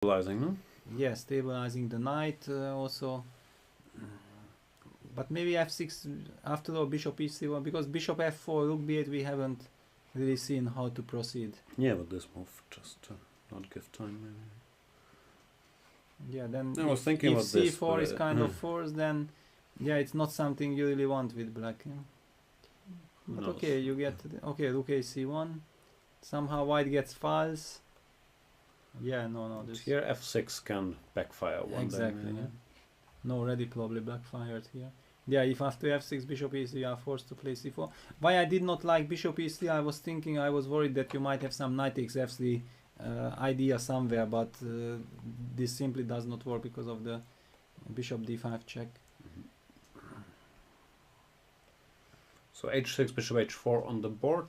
Stabilizing, no? Yeah, stabilizing the knight also. But maybe f6 after all, bishop e3, because bishop f4, rook b8, we haven't really seen how to proceed. Yeah, but this move just to not give time, maybe. Yeah, then I was thinking if about this, c4 but, is kind of forced, then yeah, it's not something you really want with black. Yeah? But knows? okay, you get okay, rook ac1. Somehow white gets files. Yeah, no, this Here f6 can backfire one exactly. day. Yeah. No, already probably backfired here. Yeah, if after f6 bishop e3 you are forced to play c4. Why I did not like bishop e3, I was thinking, I was worried that you might have some knight takes f3 idea somewhere, but this simply does not work because of the bishop d5 check. So h6, bishop h4 on the board.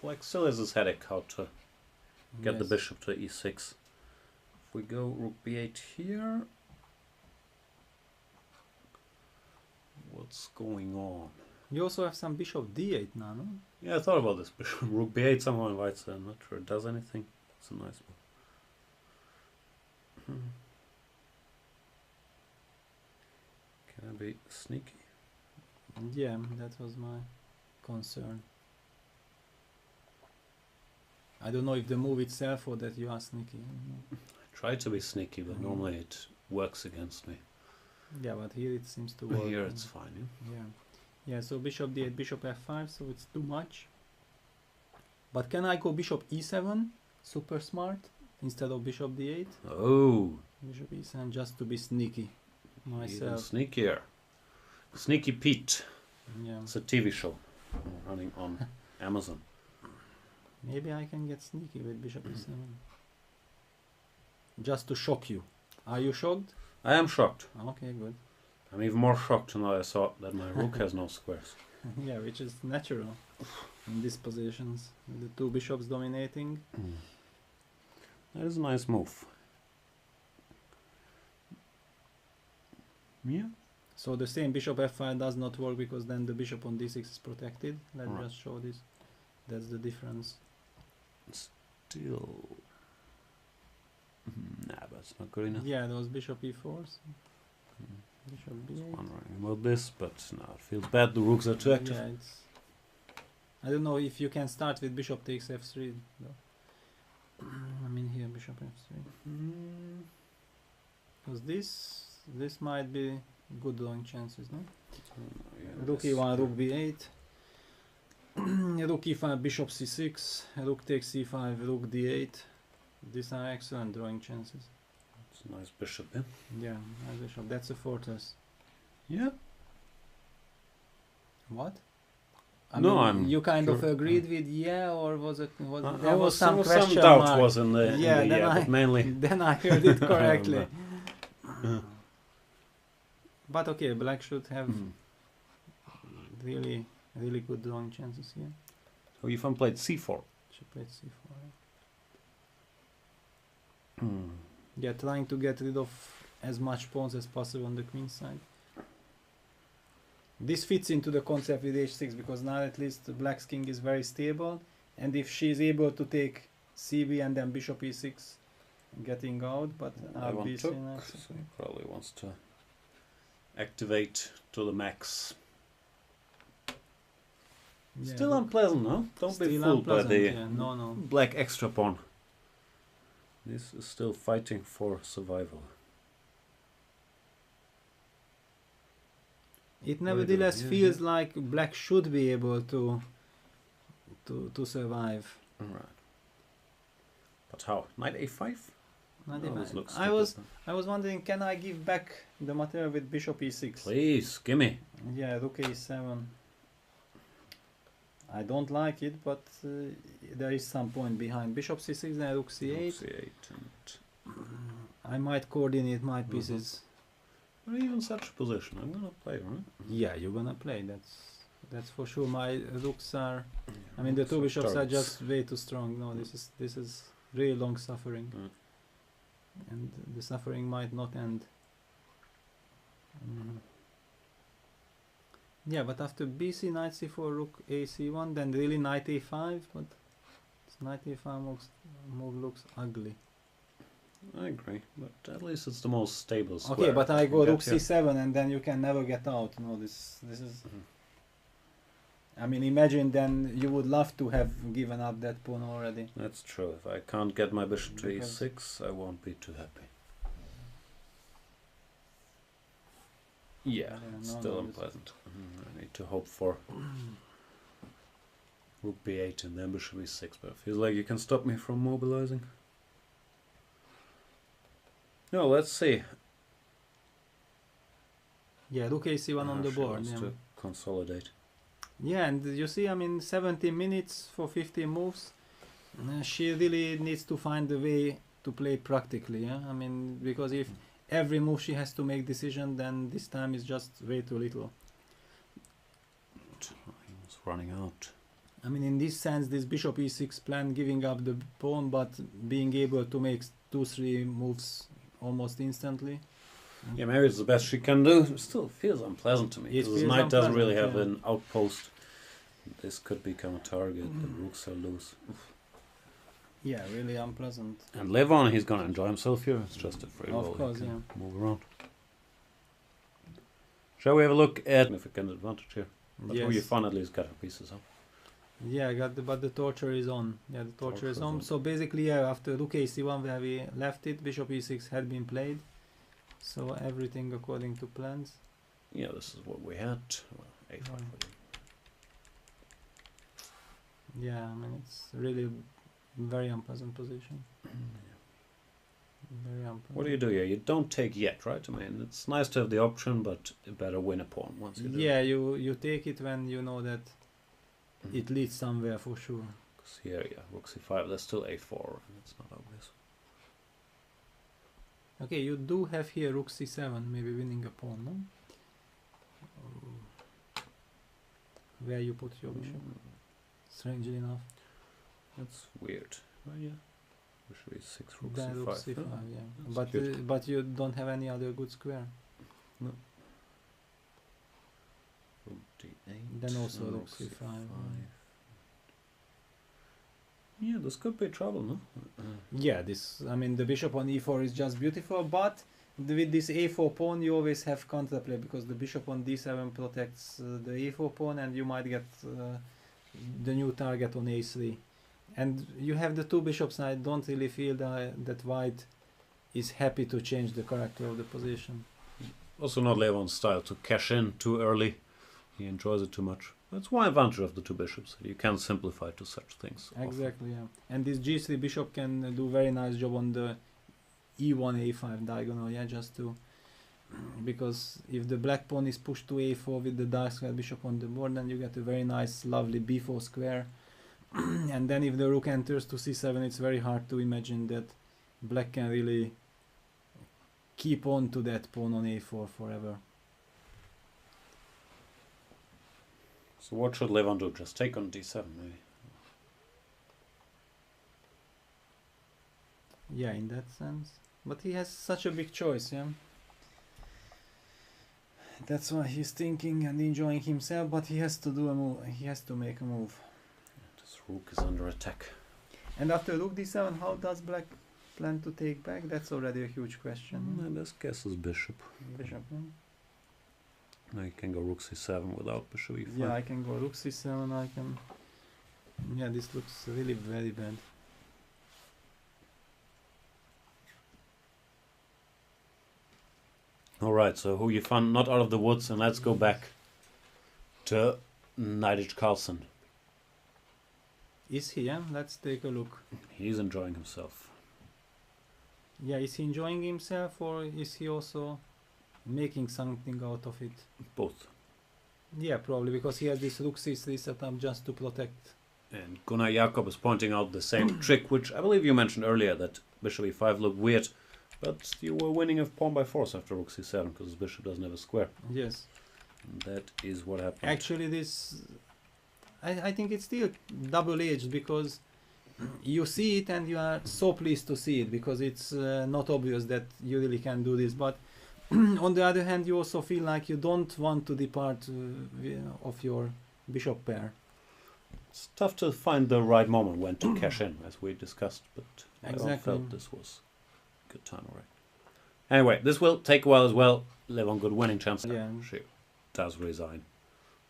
Black still has his headache how to get the bishop to e6. If we go rook b8 here, what's going on? You also have some bishop d8 now, no? Yeah, I thought about this. Bishop rook b8 somehow invites. I'm not sure it does anything. It's a nice move. Can I be sneaky? Yeah, that was my concern. I don't know if the move itself or that you are sneaky. I try to be sneaky, but normally it works against me. Yeah, but here it seems to work. Here it's fine. Yeah, so bishop d8, bishop f5, so it's too much. But can I go bishop e7? Super smart. Instead of bishop d8? Oh! Bishop e7 just to be sneaky myself. Even sneakier. Sneaky Pete. Yeah. It's a TV show running on Amazon. Maybe I can get sneaky with bishop e7. Just to shock you. Are you shocked? I am shocked. Okay, good. I'm even more shocked now I saw that my rook has no squares. Yeah, which is natural in these positions, with the two bishops dominating. That is a nice move. Yeah. So the same bishop f5 does not work because then the bishop on d6 is protected. Let's Right. just show this. That's the difference. Still. Nah, but it's not good enough. Yeah, those bishop e4s. Bishop b8. Wondering about this, but no, it feels bad. The rooks are too active. Yeah, it's. I don't know if you can start with bishop takes f3 though. I mean here bishop f3. Because this might be good drawing chances, no? Rook e1, rook b8. Rook e5, bishop c6. Rook takes c5, rook d8. These are excellent drawing chances. It's a nice bishop, yeah? Yeah, nice bishop. That's a fortress. Yeah. What? No, I'm you kind of sure. agreed with yeah, or was it? Was There was some question doubt mark. was in the Yeah, in the then yeah, I- but mainly Then I heard it correctly. But okay, black should have really good drawing chances here. Hou Yifan played c4. She played c4. Yeah, trying to get rid of as much pawns as possible on the queen side. This fits into the concept with h6 because now at least the black's king is very stable, and if she is able to take cb and then bishop e6 getting out, but Levon took, next. so he probably wants to activate to the max. Yeah, Still unpleasant, no? Don't be still fooled by unpleasant, the yeah. No. black extra pawn. This is still fighting for survival. It nevertheless Yeah, feels like black should be able to survive. Alright. But how? Knight a5? Not No, even. this looks I stupid, was wondering, can I give back the material with bishop e6? Please, gimme. Yeah, rook e7. I don't like it, but there is some point behind. Bishop c6, then rook c8. Rook c8 and I might coordinate my pieces. or even such a position. I'm gonna play, right? Yeah, you're gonna play. That's for sure. My rooks are. Yeah, I mean, the rooks two are bishops are turrets. just way too strong. No, this is really long suffering, and the suffering might not end. Yeah, but after bc, knight c4, rook ac1, then really knight a5, but this knight a5 move looks ugly. I agree, but at least it's the most stable square. Okay, but I you go can rook get here. c7 and then you can never get out. No, this is. Mhm. I mean, imagine then you would love to have given up that pawn already. That's true. If I can't get my bishop to Because- e6, I won't be too happy. Yeah, Yeah, it's no, still no, unpleasant. I need to hope for rook b8 and then bishop e6, but it feels like you can stop me from mobilizing. No, let's see. Yeah, rook ac1 on the She board. wants Yeah. to consolidate. Yeah, and you see, I mean, 70 minutes for 50 moves. She really needs to find a way to play practically. Yeah, I mean, because if every move she has to make decision, then this time is just way too little. It's running out. I mean, in this sense, this bishop e6 plan giving up the pawn, but being able to make 2-3 moves almost instantly. Yeah, maybe it's the best she can do. It still feels unpleasant to me. It Because this feels knight doesn't really have unpleasant, an outpost. This could become a target. The rooks are loose. Yeah, really unpleasant. And Levon, he's gonna enjoy himself here. It's just a free Of roll. He course, can yeah. move around. Shall we have a look at significant advantage here? But Hou Yes. Yifan at least got her pieces up. Yeah, I got but the torture is on. Yeah, the torture is Torture's on. on. So basically, yeah, after rook ac1 where we left it, bishop e6 had been played. So everything according to plans. Yeah, this is what we had. Well, a5 Yeah. for you. Yeah, I mean, it's really very unpleasant position. Very unpleasant. What do you do here? You don't take yet, right? I mean, it's nice to have the option, but you better win a pawn once you do. Yeah, you take it when you know that Mhm. it leads somewhere for sure. 'Cause here, yeah, rook c5, there's still a4, and it's not obvious. Okay, you do have here rook c7, maybe winning a pawn, no? Where you put your bishop, strangely enough. That's weird. Oh, yeah. Bishop e6, rook Then rook c5. c5, Yeah. yeah. that's cute. But you don't have any other good square. Rook d8. Then also and rook c5. Yeah, this could be trouble, no? Yeah, this, I mean, the bishop on e4 is just beautiful, but with this a4 pawn you always have counterplay because the bishop on d7 protects the a4 pawn and you might get the new target on a3. And you have the two bishops, and I don't really feel that white is happy to change the character of the position. Also not Levon's style to cash in too early. He enjoys it too much. That's one advantage of the two bishops. You can simplify to such things. often. Exactly, yeah. And this g3 bishop can do very nice job on the e1 a5 diagonal, yeah, just to, because if the black pawn is pushed to a4 with the dark square bishop on the board, then you get a very nice lovely b4 square. And then if the rook enters to c7, it's very hard to imagine that black can really keep on to that pawn on a4 forever. So what should Levon do? Just take on d7 maybe? Yeah, in that sense. But he has such a big choice, yeah. That's why he's thinking and enjoying himself, but he has to do a move. He has to make a move. This rook is under attack. And after rook d7, how does black plan to take back? That's already a huge question. And this guesses bishop. Bishop. Now you can go rook c7 without bishop e5. Yeah, I can go rook c7. I can. Yeah, this looks really very bad. Alright, so Hou Yifan not out of the woods, and let's go back to Knightage Carlsen. Is he? Yeah, let's take a look. He's enjoying himself. Yeah, is he enjoying himself or is he also making something out of it? Both. Yeah, probably because he has this rook c3 set up just to protect. And Gunnar Jakob is pointing out the same trick, which I believe you mentioned earlier, that bishop e5 looked weird, but you were winning a pawn by force after rook c7 because the bishop doesn't have a square. Yes. And that is what happened. Actually, this, I think it's still double-edged because you see it and you are so pleased to see it because it's not obvious that you really can do this. But on the other hand, you also feel like you don't want to depart of your bishop pair. It's tough to find the right moment when to cash in, as we discussed, but I Exactly. felt this was Good time already. Anyway, this will take a while as well. Levon good winning chance. Yeah. She does resign.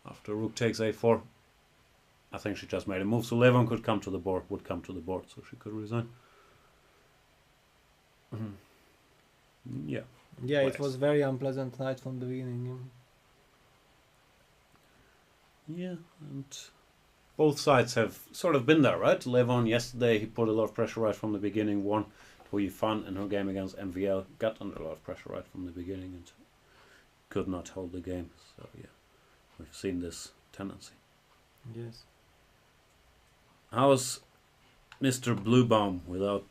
After rook takes a4. I think she just made a move, so Levon could come to the board, so she could resign. Yeah. Yeah, it was very unpleasant night from the beginning. Yeah, and both sides have sort of been there, right? Levon yesterday, he put a lot of pressure right from the beginning, won. Hou Yifan in her game against MVL got under a lot of pressure right from the beginning and could not hold the game. So yeah, we've seen this tendency. Yes. How's Mr. Bluebaum without